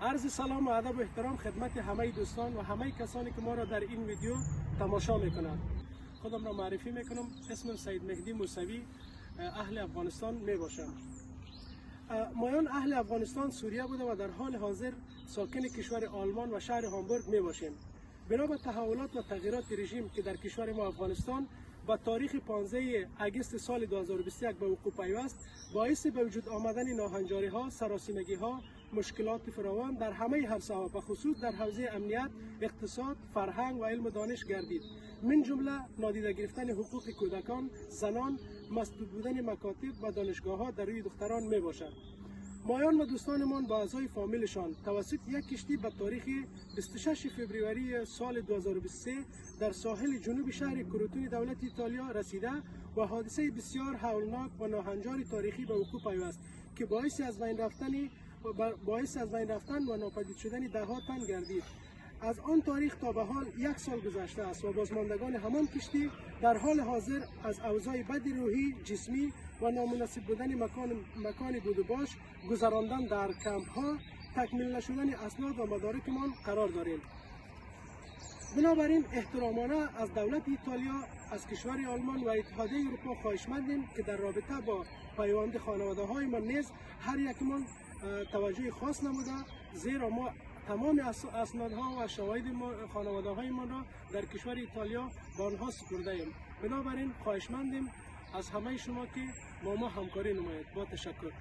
عرض سلام و ادب و احترام خدمت همه دوستان و همه کسانی که ما را در این ویدیو تماشا میکنند. خودم را معرفی میکنم. اسمم سید مهدی موسوی، اهل افغانستان می باشم. مایان اهل افغانستان سوریه بوده و در حال حاضر ساکن کشور آلمان و شهر هامبورگ می باشیم. بنا به تحولات و تغییرات رژیم که در کشور ما افغانستان با تاریخ 15 اگست سال 2021 به وقوع پیوست، باعث به وجود آمدن ناهنجاری ها، سراسیمگی ها، مشکلات فراوان در همه حوزه‌ها و خصوص در حوزه امنیت، اقتصاد، فرهنگ و علم و دانش گردید. من جمله نادیده گرفتن حقوق کودکان، زنان، مسدود بودن مکاتب و دانشگاه‌ها در روی دختران می باشد. مایان و دوستانمان با اعضای فامیلشان توسط یک کشتی به تاریخ 26 فوریه سال 2023 در ساحل جنوب شهر کروتونی دولت ایتالیا رسیده و حادثه بسیار هولناک و ناهنجار تاریخی به وقوع پیوست که باعث از بین رفتن و ناپدید شدن ده‌ها تن گردید. از آن تاریخ تا به حال 1 سال گذشته است و بازماندگان همان کشتی در حال حاضر از اوضاع بد روحی، جسمی و نامناسب بودن مکان بود و باش گذراندن در کمپ ها، تکمیل نشدن اسناد و مدارکمان قرار داریم. بنابراین احترامانه از دولت ایتالیا، از کشور آلمان و اتحادیه اروپا خواهشمندیم که در رابطه با پیوند خانواده های ما نیز هر یکمان توجه خاص نموده، زیرا ما تمام اسنادها و شواهد خانواده های ما را در کشور ایتالیا به آنها سپرده ایم. بنابراین خواهشمندیم از همه شما که با ما همکاری نمایید. با تشکر.